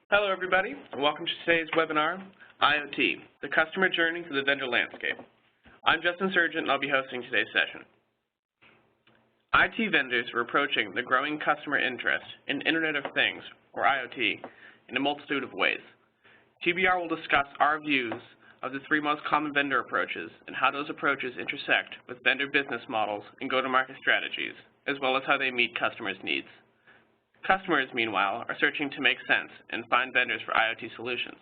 Hello everybody, and welcome to today's webinar, IoT, the customer journey through the vendor landscape. I'm Justin Surgeon, and I'll be hosting today's session. IT vendors are approaching the growing customer interest in Internet of Things, or IoT, in a multitude of ways. TBR will discuss our views of the three most common vendor approaches and how those approaches intersect with vendor business models and go-to-market strategies, as well as how they meet customers' needs. Customers, meanwhile, are searching to make sense and find vendors for IoT solutions.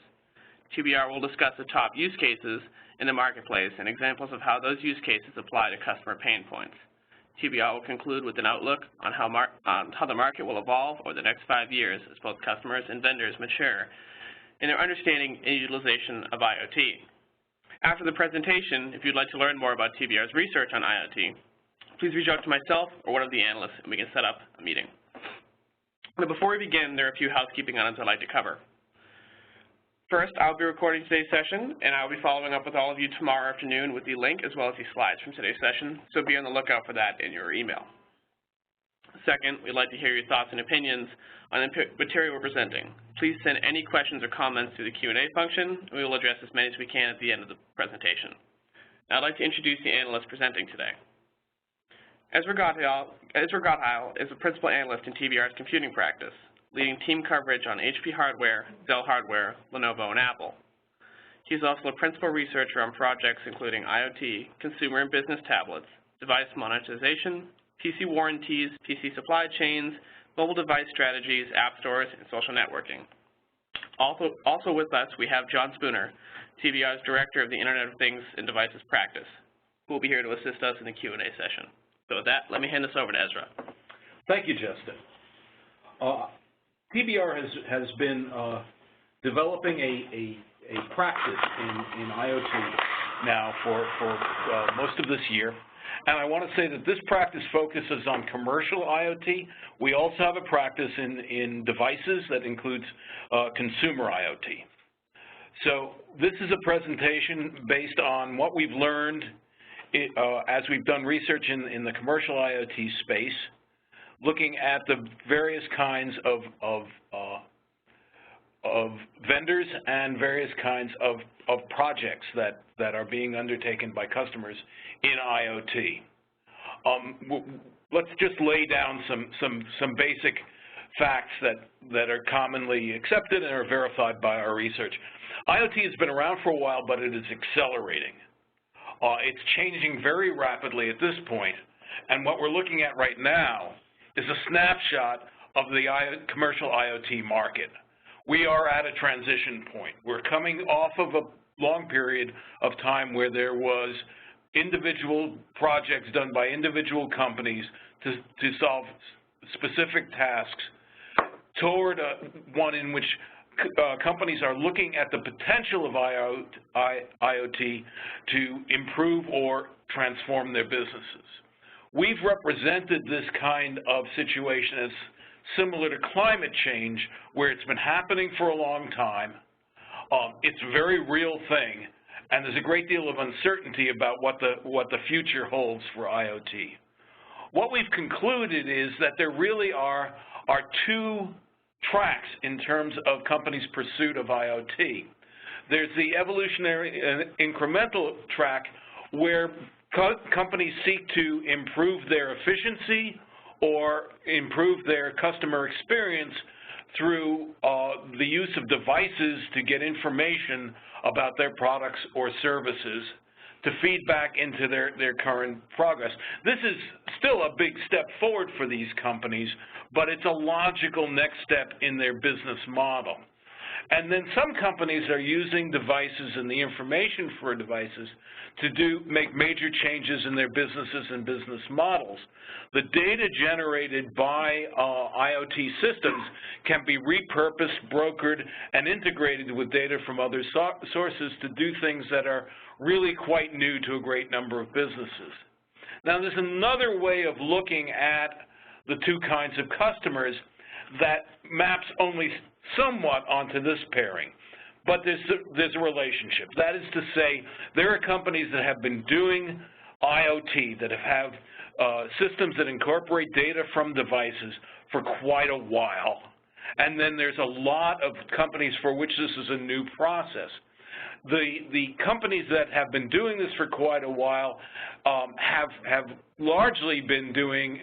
TBR will discuss the top use cases in the marketplace and examples of how those use cases apply to customer pain points. TBR will conclude with an outlook on how the market will evolve over the next 5 years as both customers and vendors mature in their understanding and utilization of IoT. After the presentation, if you'd like to learn more about TBR's research on IoT, please reach out to myself or one of the analysts and we can set up a meeting. But before we begin, there are a few housekeeping items I'd like to cover. First, I'll be recording today's session, and I'll be following up with all of you tomorrow afternoon with the link as well as the slides from today's session, so be on the lookout for that in your email. Second, we'd like to hear your thoughts and opinions on the material we're presenting. Please send any questions or comments through the Q&A function, and we will address as many as we can at the end of the presentation. Now I'd like to introduce the analyst presenting today. Ezra Gottheil is a principal analyst in TBR's computing practice, leading team coverage on HP hardware, Dell hardware, Lenovo, and Apple. He's also a principal researcher on projects including IoT, consumer and business tablets, device monetization, PC warranties, PC supply chains, mobile device strategies, app stores, and social networking. Also with us, we have John Spooner, TBR's Director of the Internet of Things and Devices Practice, who will be here to assist us in the Q&A session. So with that, let me hand this over to Ezra. Thank you, Justin. TBR has been developing a practice in IoT now for most of this year. And I want to say that this practice focuses on commercial IoT. We also have a practice in devices that includes consumer IoT. So this is a presentation based on what we've learned as we've done research in the commercial IoT space, looking at the various kinds of vendors and various kinds of projects that are being undertaken by customers in IoT. Let's just lay down some basic facts that are commonly accepted and are verified by our research. IoT has been around for a while, but it is accelerating. It's changing very rapidly at this point, and what we're looking at right now is a snapshot of the commercial IoT market. We are at a transition point. We're coming off of a long period of time where there was individual projects done by individual companies to solve specific tasks toward one in which companies are looking at the potential of IoT to improve or transform their businesses. We've represented this kind of situation as similar to climate change, where it's been happening for a long time. It's a very real thing, and there's a great deal of uncertainty about what the future holds for IoT. What we've concluded is that there really are two tracks in terms of companies' pursuit of IoT. There's the evolutionary and incremental track where companies seek to improve their efficiency or improve their customer experience through the use of devices to get information about their products or services to feed back into their current progress. This is still a big step forward for these companies, but it's a logical next step in their business model. And then some companies are using devices and the information for devices to make major changes in their businesses and business models. The data generated by IoT systems can be repurposed, brokered, and integrated with data from other sources to do things that are really quite new to a great number of businesses. Now, there's another way of looking at the two kinds of customers that maps only somewhat onto this pairing, but there's a relationship. That is to say, there are companies that have been doing IoT, that have systems that incorporate data from devices for quite a while, and then there's a lot of companies for which this is a new process. The companies that have been doing this for quite a while have largely been doing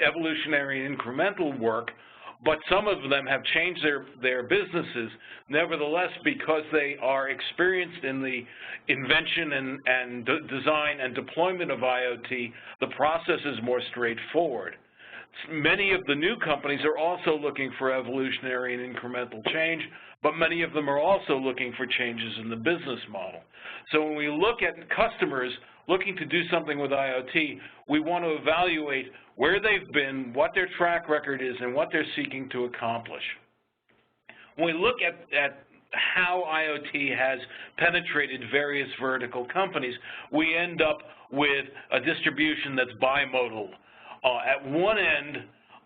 evolutionary and incremental work, but some of them have changed their businesses. Nevertheless, because they are experienced in the invention and design and deployment of IoT, the process is more straightforward. Many of the new companies are also looking for evolutionary and incremental change, but many of them are also looking for changes in the business model. So when we look at customers looking to do something with IoT, we want to evaluate where they've been, what their track record is, and what they're seeking to accomplish. When we look at how IoT has penetrated various vertical companies, we end up with a distribution that's bimodal. At one end,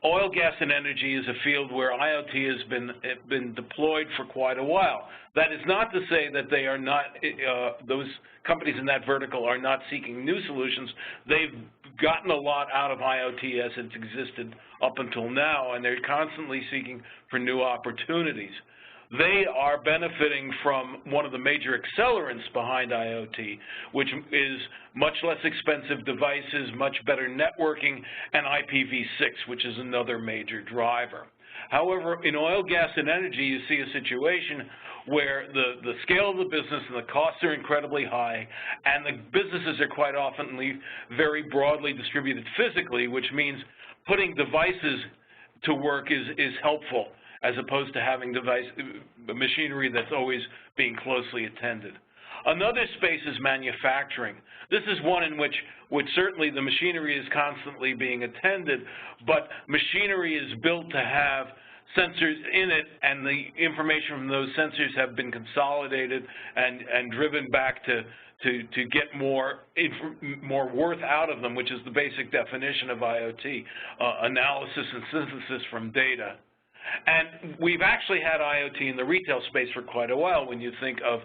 oil, gas, and energy is a field where IoT has been deployed for quite a while. That is not to say that they are not, those companies in that vertical are not seeking new solutions. They've gotten a lot out of IoT as it's existed up until now, and they're constantly seeking for new opportunities. They are benefiting from one of the major accelerants behind IoT, which is much less expensive devices, much better networking, and IPv6, which is another major driver. However, in oil, gas, and energy, you see a situation where the scale of the business and the costs are incredibly high, and the businesses are quite often very broadly distributed physically, which means putting devices to work is helpful, as opposed to having machinery that's always being closely attended. Another space is manufacturing. This is one in which certainly the machinery is constantly being attended, but machinery is built to have sensors in it, and the information from those sensors have been consolidated and driven back to get more worth out of them, which is the basic definition of IoT, analysis and synthesis from data. And we've actually had IoT in the retail space for quite a while when you think of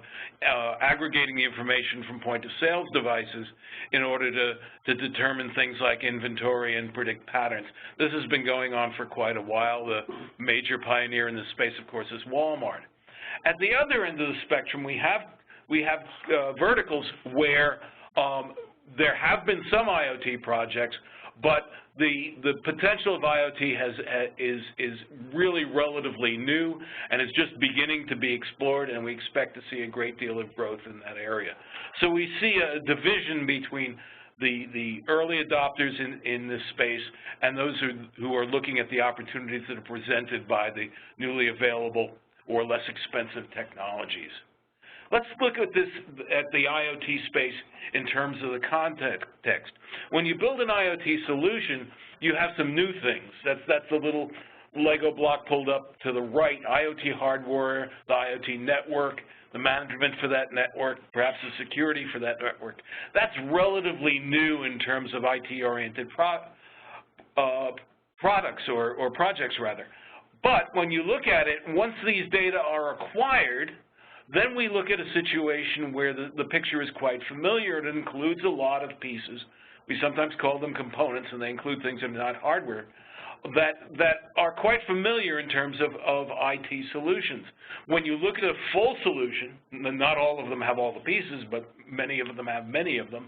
aggregating the information from point-of-sales devices in order to determine things like inventory and predict patterns. This has been going on for quite a while. The major pioneer in this space, of course, is Walmart. At the other end of the spectrum, we have verticals where there have been some IoT projects, but the potential of IoT is really relatively new and is just beginning to be explored, and we expect to see a great deal of growth in that area. So we see a division between the early adopters in this space and those who are looking at the opportunities that are presented by the newly available or less expensive technologies. Let's look at the IoT space in terms of the context. When you build an IoT solution, you have some new things. That's the little Lego block pulled up to the right, IoT hardware, the IoT network, the management for that network, perhaps the security for that network. That's relatively new in terms of IT-oriented products or projects, rather. But when you look at it, once these data are acquired, then we look at a situation where the picture is quite familiar. It includes a lot of pieces. We sometimes call them components, and they include things that are not hardware, that are quite familiar in terms of IT solutions. When you look at a full solution, and not all of them have all the pieces, but many of them have many of them,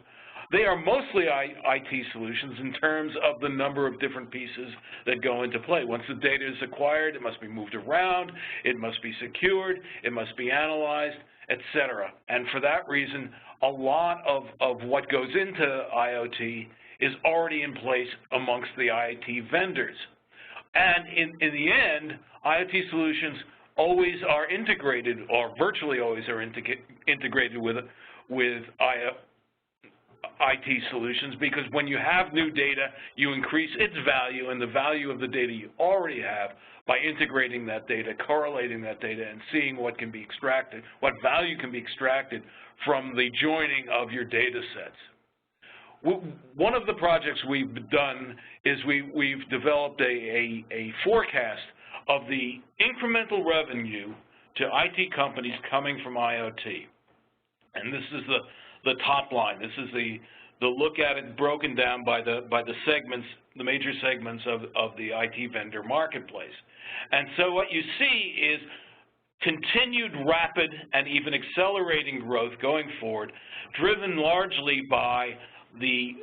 they are mostly IT solutions in terms of the number of different pieces that go into play. Once the data is acquired, it must be moved around, it must be secured, it must be analyzed, etc. And for that reason, a lot of what goes into IoT is already in place amongst the IoT vendors. And in the end, IoT solutions always are integrated, or virtually always are integrated with IT solutions, because when you have new data, you increase its value and the value of the data you already have by integrating that data, correlating that data, and seeing what can be extracted, what value can be extracted from the joining of your data sets. One of the projects we've done is we've developed a forecast of the incremental revenue to IT companies coming from IoT. And this is the top line. This is the they'll look at it broken down by the segments, the major segments of the IT vendor marketplace. And so what you see is continued rapid and even accelerating growth going forward, driven largely by the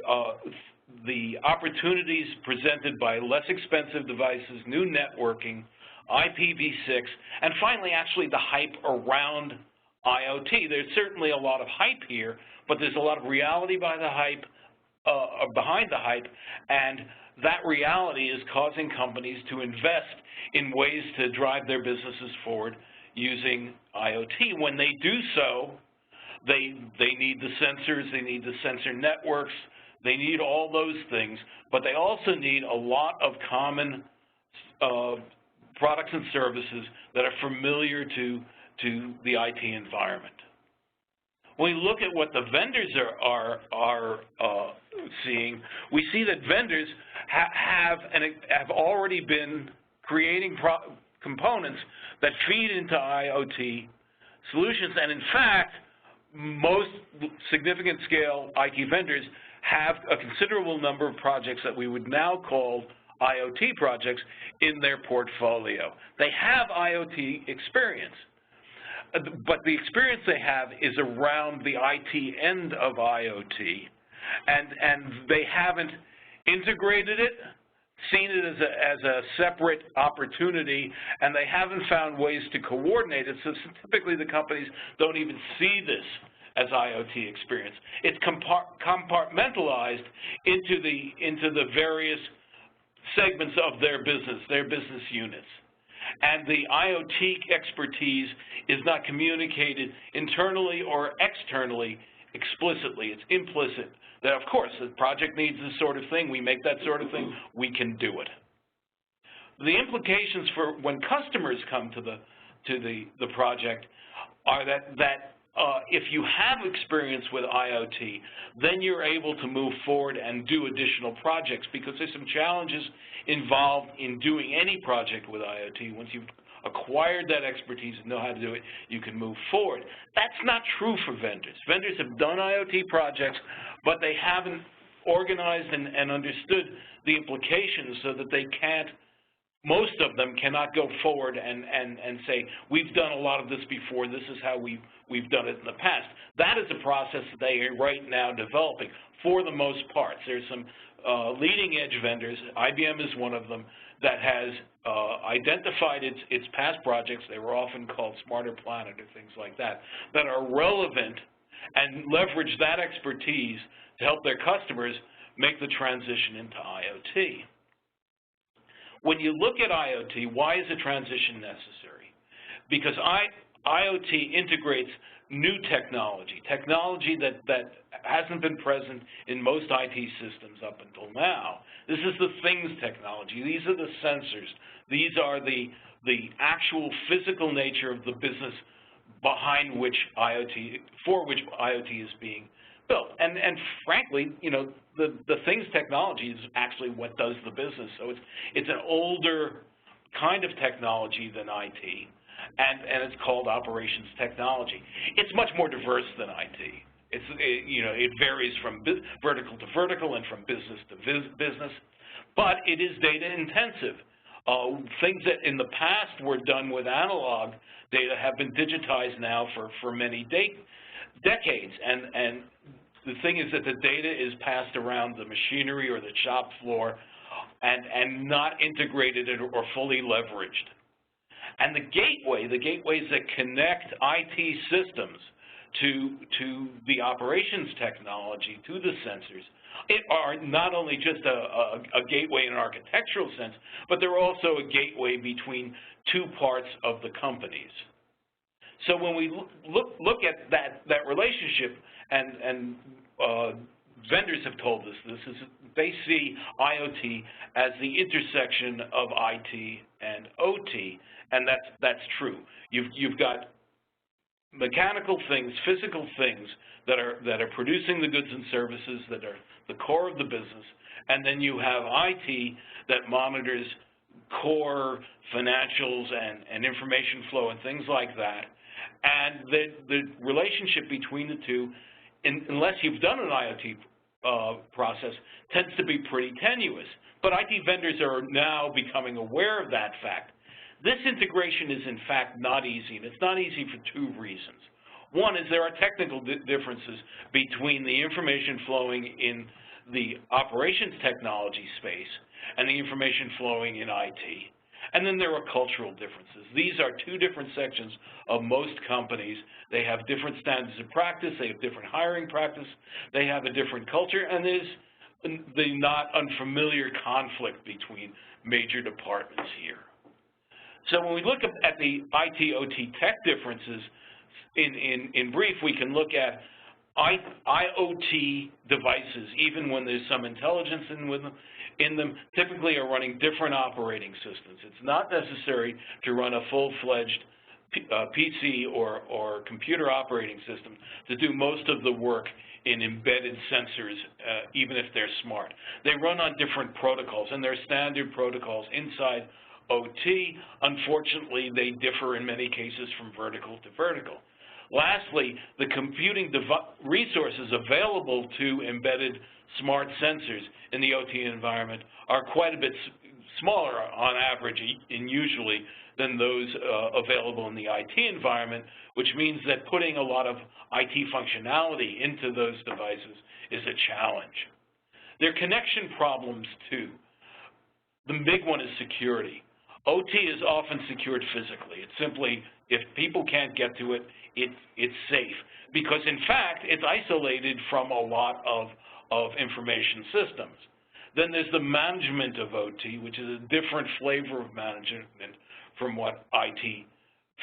opportunities presented by less expensive devices, new networking, IPv6, and finally actually the hype around IoT. There's certainly a lot of hype here, but there's a lot of reality by the hype, behind the hype, and that reality is causing companies to invest in ways to drive their businesses forward using IoT. When they do so, they need the sensors, they need the sensor networks, they need all those things, but they also need a lot of common products and services that are familiar to the IT environment. When we look at what the vendors are seeing, we see that vendors have already been creating components that feed into IoT solutions, and in fact, most significant scale IT vendors have a considerable number of projects that we would now call IoT projects in their portfolio. They have IoT experience, but the experience they have is around the IT end of IoT, and they haven't integrated it, seen it as a separate opportunity, and they haven't found ways to coordinate it, so typically the companies don't even see this as IoT experience. It's compartmentalized into the various segments of their business units. And the IoT expertise is not communicated internally or externally explicitly. It's implicit that, of course, the project needs this sort of thing, we make that sort of thing, we can do it. The implications for when customers come to the project are that if you have experience with IoT, then you're able to move forward and do additional projects, because there's some challenges involved in doing any project with IoT. Once you've acquired that expertise and know how to do it, you can move forward. That's not true for vendors. Vendors have done IoT projects, but they haven't organized and understood the implications so that they can't, most of them cannot go forward and say, we've done a lot of this before, this is how we've done it in the past. That is a process that they are right now developing for the most part. There's some leading edge vendors, IBM is one of them, that has identified its past projects, they were often called Smarter Planet or things like that, that are relevant and leverage that expertise to help their customers make the transition into IoT. When you look at IoT, why is a transition necessary? Because IoT integrates new technology that hasn't been present in most IT systems up until now. This is the things technology. These are the sensors. These are the actual physical nature of the business behind which for which IoT is being built. And frankly, you know, the things technology is actually what does the business. So it's an older kind of technology than IT, and it's called operations technology. It's much more diverse than IT. It varies from vertical to vertical and from business to business, but it is data intensive. Things that in the past were done with analog data have been digitized now for many decades, and the thing is that the data is passed around the machinery or the shop floor and not integrated or fully leveraged. And the gateways that connect IT systems to the operations technology, to the sensors, are not only just a gateway in an architectural sense, but they're also a gateway between two parts of the companies. So when we look at that relationship, and vendors have told us this, is they see IoT as the intersection of IT and OT, and that's true. You've got mechanical things, physical things that are producing the goods and services that are the core of the business, and then you have IT that monitors core financials and information flow and things like that. And the relationship between the two, unless you've done an IoT process tends to be pretty tenuous. But IT vendors are now becoming aware of that fact. This integration is, in fact, not easy, and it's not easy for two reasons. One is there are technical differences between the information flowing in the operations technology space and the information flowing in IT. And then there are cultural differences. These are two different sections of most companies. They have different standards of practice, they have different hiring practice, they have a different culture, and there's the not unfamiliar conflict between major departments here. So when we look at the IT-OT tech differences, in brief, we can look at IoT devices, even when there's some intelligence in them, typically are running different operating systems. It's not necessary to run a full-fledged PC or computer operating system to do most of the work in embedded sensors, even if they're smart. They run on different protocols, and they're standard protocols inside OT. Unfortunately, they differ in many cases from vertical to vertical. Lastly, the computing resources available to embedded smart sensors in the OT environment are quite a bit smaller on average and usually than those available in the IT environment, which means that putting a lot of IT functionality into those devices is a challenge. There are connection problems too. The big one is security. OT is often secured physically. It's simply, if people can't get to it, it's safe. Because in fact, it's isolated from a lot of information systems. Then there's the management of OT, which is a different flavor of management from what IT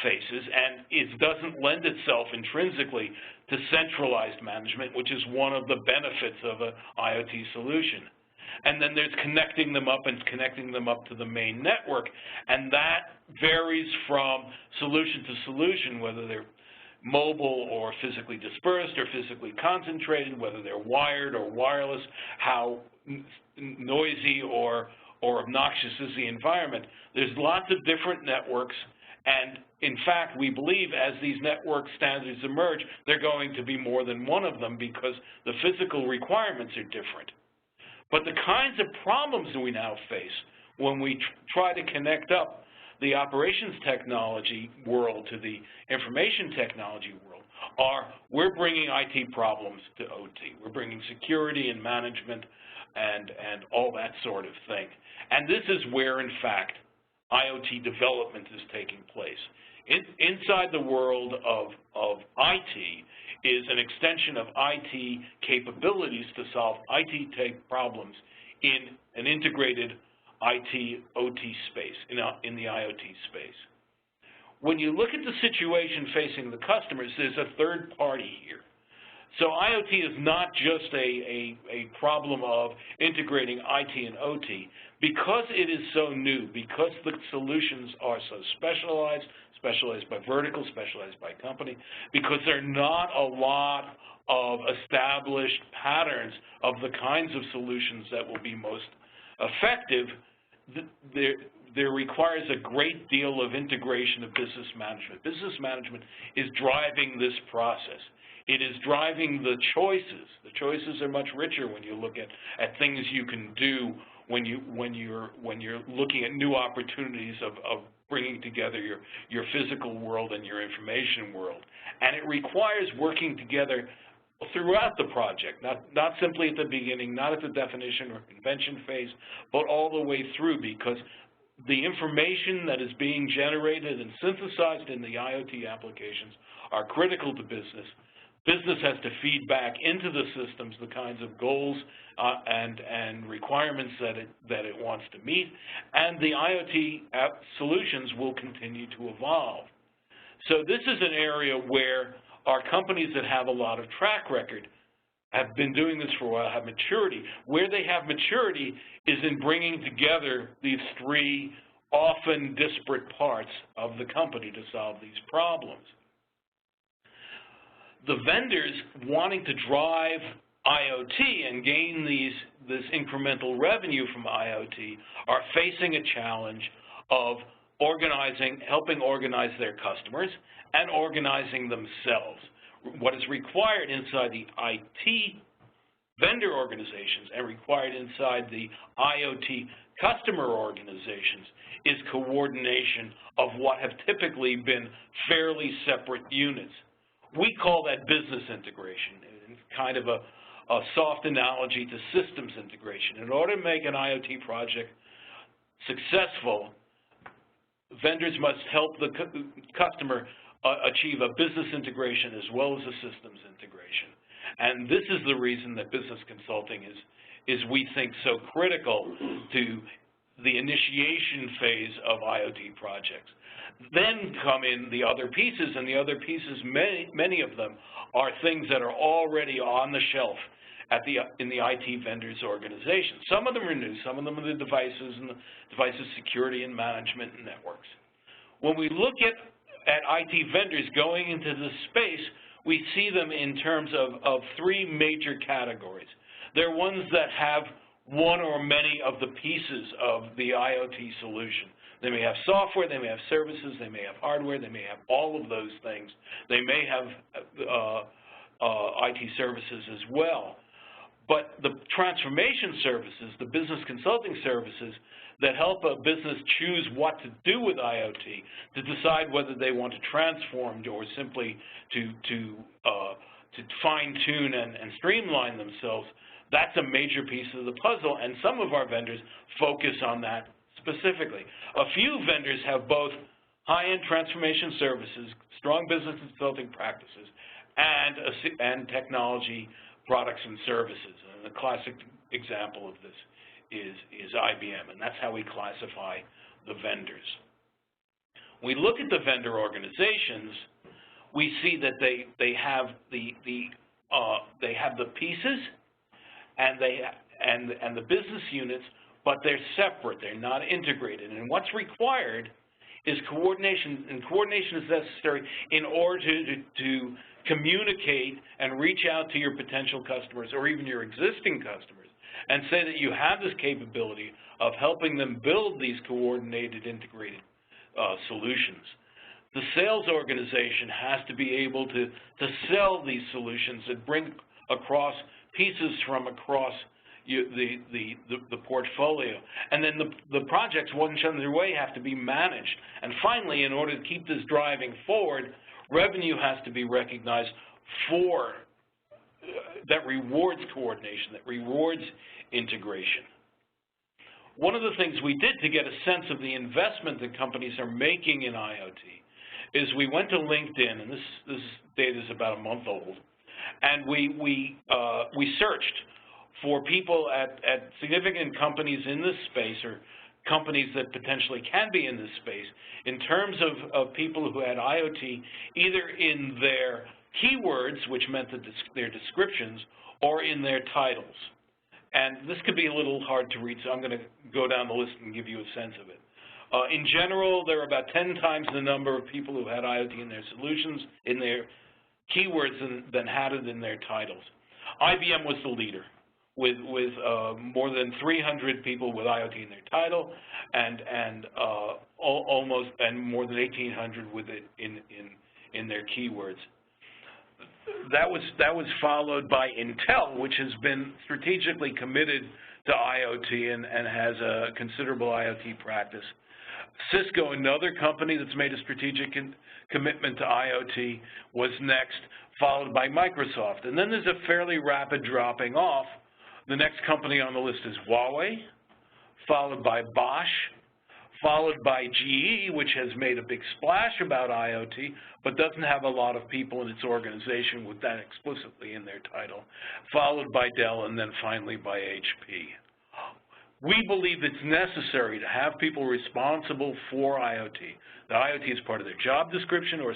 faces, and it doesn't lend itself intrinsically to centralized management, which is one of the benefits of an IoT solution. And then there's connecting them up to the main network, and that varies from solution to solution, whether they're mobile or physically dispersed or physically concentrated, whether they're wired or wireless, how noisy or obnoxious is the environment. There's lots of different networks, and in fact, we believe as these network standards emerge, they're going to be more than one of them because the physical requirements are different. But the kinds of problems that we now face when we try to connect up the operations technology world to the information technology world are, we're bringing IT problems to OT. We're bringing security and management and all that sort of thing. And this is where, in fact, IoT development is taking place. Inside the world of IT is an extension of IT capabilities to solve IT tech problems in an integrated IT-OT space, in the IoT space. When you look at the situation facing the customers, there's a third party here. So IoT is not just a problem of integrating IT and OT. Because it is so new, because the solutions are so specialized by vertical, specialized by company, because there are not a lot of established patterns of the kinds of solutions that will be most effective, there requires a great deal of integration of business management. Business management is driving this process. It is driving the choices. The choices are much richer when you look at things you can do when you're looking at new opportunities of bringing together your physical world and your information world. And it requires working together throughout the project, not simply at the beginning, not at the definition or invention phase, but all the way through, because the information that is being generated and synthesized in the IoT applications are critical to business. Business has to feed back into the systems the kinds of goals and requirements that it wants to meet, and the IoT solutions will continue to evolve. So this is an area where our companies that have a lot of track record have been doing this for a while, have maturity. Where they have maturity is in bringing together these three often disparate parts of the company to solve these problems. The vendors wanting to drive IoT and gain this incremental revenue from IoT are facing a challenge of helping organize their customers and organizing themselves. What is required inside the IT vendor organizations and required inside the IoT customer organizations is coordination of what have typically been fairly separate units. We call that business integration. It's kind of a soft analogy to systems integration. In order to make an IoT project successful, vendors must help the customer achieve a business integration as well as a systems integration. And this is the reason that business consulting is we think, so critical to the initiation phase of IoT projects. Then come in the other pieces, and the other pieces, many of them, are things that are already on the shelf in the IT vendors organization. Some of them are new, some of them are the devices and the devices security and management and networks. When we look at IT vendors going into this space, we see them in terms of three major categories. They're ones that have one or many of the pieces of the IoT solution. They may have software, they may have services, they may have hardware, they may have all of those things. They may have IT services as well. But the transformation services, the business consulting services that help a business choose what to do with IoT, to decide whether they want to transform or simply to fine-tune and streamline themselves, that's a major piece of the puzzle, and some of our vendors focus on that specifically. A few vendors have both high-end transformation services, strong business consulting practices, and technology products and services. And a classic example of this is IBM, and that's how we classify the vendors. When we look at the vendor organizations, we see that they have the pieces and the business units, but they're separate. They're not integrated. And what's required is coordination, and coordination is necessary in order to communicate and reach out to your potential customers or even your existing customers and say that you have this capability of helping them build these coordinated, integrated solutions. The sales organization has to be able to sell these solutions and bring across pieces from across the portfolio. And then the projects, once underway, have to be managed. And finally, in order to keep this driving forward, revenue has to be recognized that rewards coordination, that rewards integration. One of the things we did to get a sense of the investment that companies are making in IoT is we went to LinkedIn, and this data is about a month old, and we searched for people at significant companies in this space, or companies that potentially can be in this space, in terms of people who had IoT either in their keywords, which meant their descriptions, or in their titles. And this could be a little hard to read, so I'm going to go down the list and give you a sense of it. In general, there are about 10 times the number of people who had IoT in their solutions, in their keywords, than had it in their titles. IBM was the leader, with more than 300 people with IoT in their title, and more than 1,800 with it in their keywords. That was followed by Intel, which has been strategically committed to IoT and has a considerable IoT practice. Cisco, another company that's made a strategic commitment to IoT, was next, followed by Microsoft. And then there's a fairly rapid dropping off. The next company on the list is Huawei, followed by Bosch, followed by GE, which has made a big splash about IoT, but doesn't have a lot of people in its organization with that explicitly in their title, followed by Dell, and then finally by HP. We believe it's necessary to have people responsible for IoT. The IoT is part of their job description, or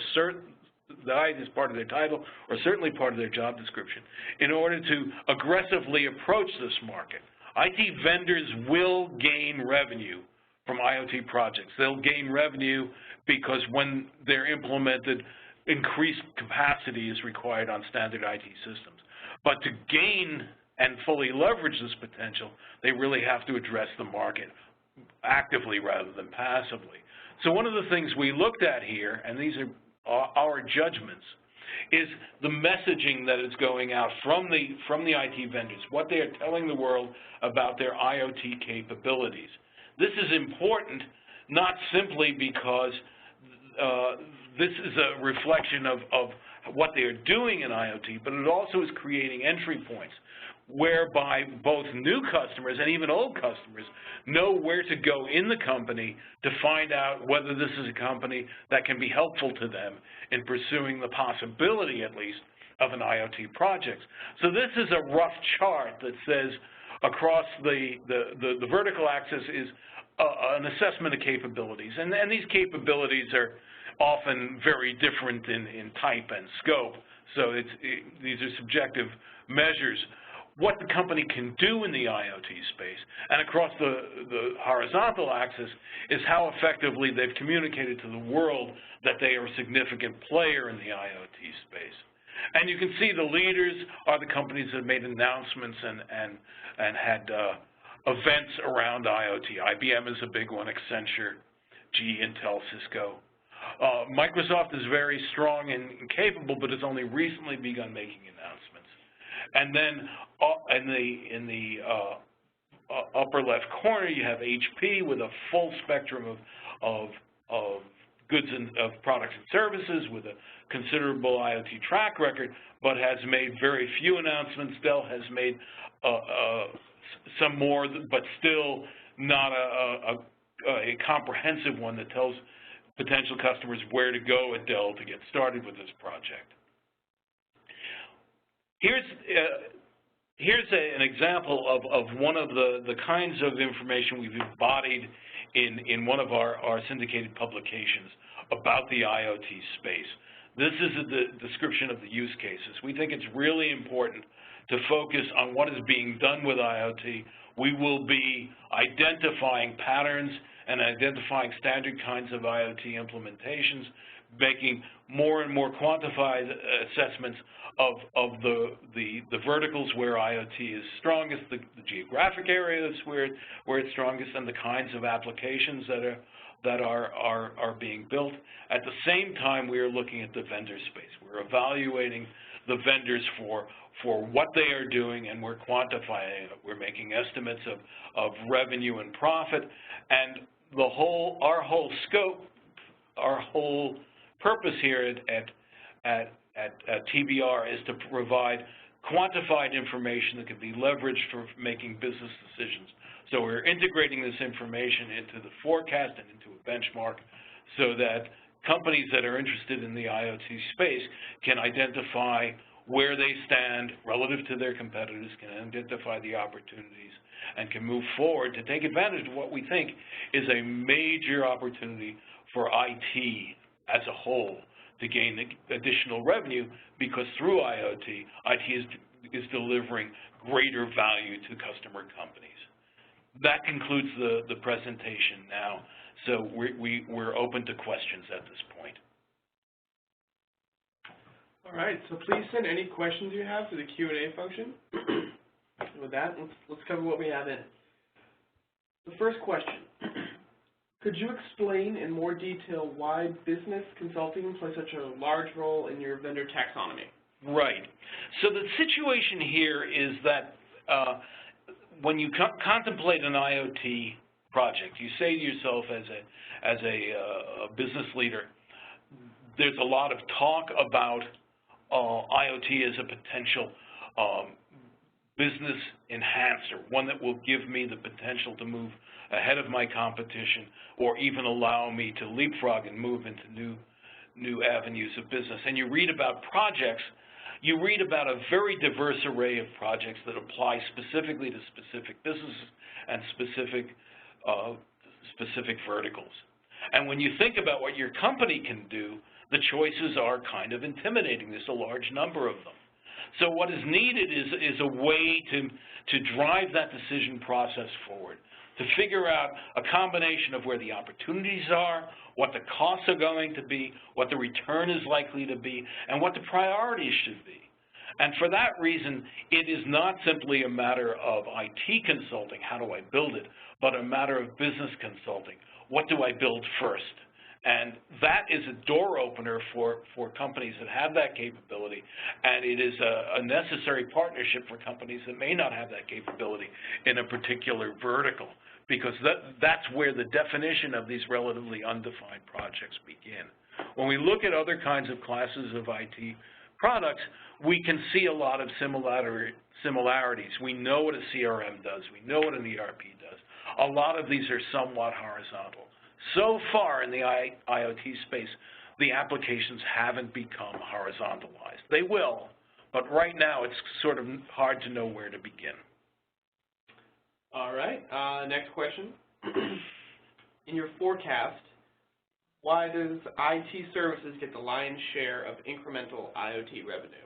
the IoT is part of their title, or certainly part of their job description, in order to aggressively approach this market. IT vendors will gain revenue from IoT projects. They'll gain revenue because when they're implemented, increased capacity is required on standard IT systems. But to gain and fully leverage this potential, they really have to address the market actively rather than passively. So one of the things we looked at here, and these are our judgments, is the messaging that is going out from the IT vendors, what they are telling the world about their IoT capabilities. This is important not simply because this is a reflection of what they are doing in IoT, but it also is creating entry points whereby both new customers and even old customers know where to go in the company to find out whether this is a company that can be helpful to them in pursuing the possibility, at least, of an IoT project. So this is a rough chart that says across the vertical axis is an assessment of capabilities. And these capabilities are often very different in type and scope. So these are subjective measures. What the company can do in the IoT space, and across the horizontal axis is how effectively they've communicated to the world that they are a significant player in the IoT space. And you can see the leaders are the companies that made announcements and had events around IoT. IBM is a big one, Accenture, GE, Intel, Cisco. Microsoft is very strong and capable, but has only recently begun making announcements. And then in the upper left corner, you have HP with a full spectrum of goods and of products and services with a considerable IoT track record, but has made very few announcements. Dell has made some more, but still not a comprehensive one that tells potential customers where to go at Dell to get started with this project. Here's an example of one of the kinds of information we've embodied in one of our syndicated publications about the IoT space. This is the description of the use cases. We think it's really important to focus on what is being done with IoT. We will be identifying patterns and identifying standard kinds of IoT implementations, making more and more quantified assessments of the verticals where IoT is strongest, the geographic areas where it's strongest, and the kinds of applications that are being built. At the same time, we are looking at the vendor space. We're evaluating the vendors for what they are doing, and we're quantifying it. We're making estimates of revenue and profit, and our whole scope, our whole purpose here at TBR is to provide quantified information that can be leveraged for making business decisions. So we're integrating this information into the forecast and into a benchmark so that companies that are interested in the IoT space can identify where they stand relative to their competitors, can identify the opportunities, and can move forward to take advantage of what we think is a major opportunity for IT as a whole to gain additional revenue, because through IoT, IT is delivering greater value to customer companies. That concludes the presentation now, so we're open to questions at this point. All right, so please send any questions you have to the Q&A function. With that, let's cover what we have in. The first question. Could you explain in more detail why business consulting plays such a large role in your vendor taxonomy? Right. So the situation here is that when you contemplate an IoT project, you say to yourself as a business leader, there's a lot of talk about IoT as a potential business enhancer, one that will give me the potential to move ahead of my competition, or even allow me to leapfrog and move into new avenues of business. And you read about projects, you read about a very diverse array of projects that apply specifically to specific businesses and specific verticals. And when you think about what your company can do, the choices are kind of intimidating. There's a large number of them. So what is needed is a way to drive that decision process forward, to figure out a combination of where the opportunities are, what the costs are going to be, what the return is likely to be, and what the priorities should be. And for that reason, it is not simply a matter of IT consulting, how do I build it, but a matter of business consulting. What do I build first? And that is a door opener for companies that have that capability, and it is a necessary partnership for companies that may not have that capability in a particular vertical, because that's where the definition of these relatively undefined projects begin. When we look at other kinds of classes of IT products, we can see a lot of similarities. We know what a CRM does. We know what an ERP does. A lot of these are somewhat horizontal. So far in the IoT space, the applications haven't become horizontalized. They will, but right now it's sort of hard to know where to begin. All right, next question. In your forecast, why does IT services get the lion's share of incremental IoT revenue?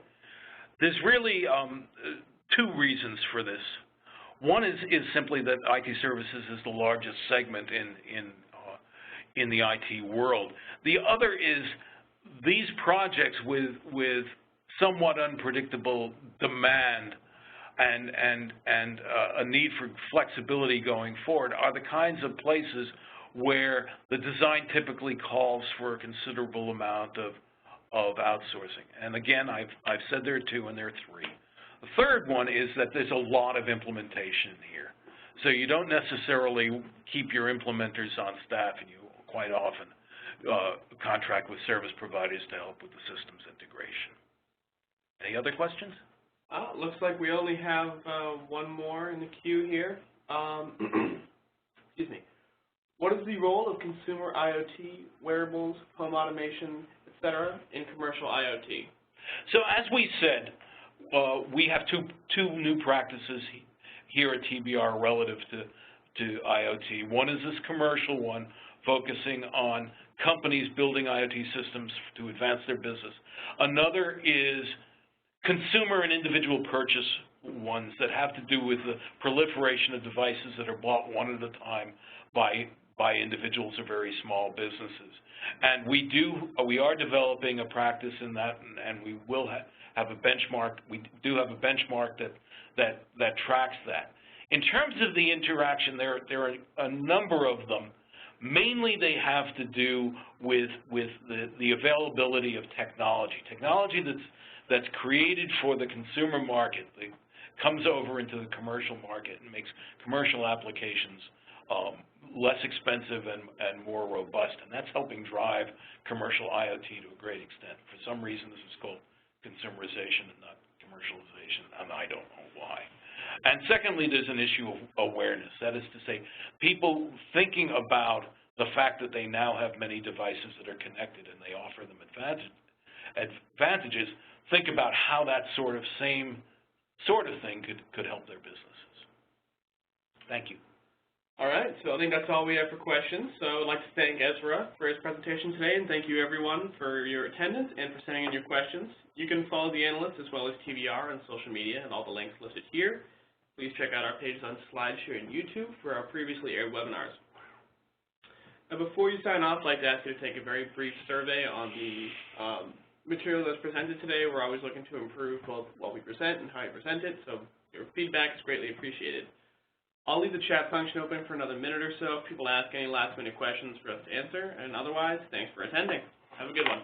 There's really two reasons for this. One is simply that IT services is the largest segment in the IT world. The other is these projects with somewhat unpredictable demand and a need for flexibility going forward are the kinds of places where the design typically calls for a considerable amount of outsourcing. And again, I've said there are two and there are three. The third one is that there's a lot of implementation here. So you don't necessarily keep your implementers on staff, and you quite often contract with service providers to help with the systems integration. Any other questions? Looks like we only have one more in the queue here. Excuse me. What is the role of consumer IoT, wearables, home automation, etc., in commercial IoT? So as we said, we have two new practices here at TBR relative to IoT. One is this commercial one, focusing on companies building IoT systems to advance their business. Another is consumer and individual purchase ones that have to do with the proliferation of devices that are bought one at a time by individuals or very small businesses. And we are developing a practice in that, and we will have a benchmark. We do have a benchmark that tracks that. In terms of the interaction, there are a number of them. Mainly they have to do with the availability of technology. Technology that's created for the consumer market, that comes over into the commercial market and makes commercial applications less expensive and more robust, and that's helping drive commercial IoT to a great extent. For some reason, this is called consumerization and not commercialization, and I don't know why. And secondly, there's an issue of awareness. That is to say, people thinking about the fact that they now have many devices that are connected and they offer them advantages, think about how that same sort of thing could help their businesses. Thank you. All right, so I think that's all we have for questions. So I'd like to thank Ezra for his presentation today, and thank you everyone for your attendance and for sending in your questions. You can follow the analysts as well as TBR on social media and all the links listed here. Please check out our pages on SlideShare and YouTube for our previously aired webinars. Now, before you sign off, I'd like to ask you to take a very brief survey on the material that's presented today. We're always looking to improve both what we present and how we present it, so your feedback is greatly appreciated. I'll leave the chat function open for another minute or so if people ask any last-minute questions for us to answer, and otherwise, thanks for attending. Have a good one.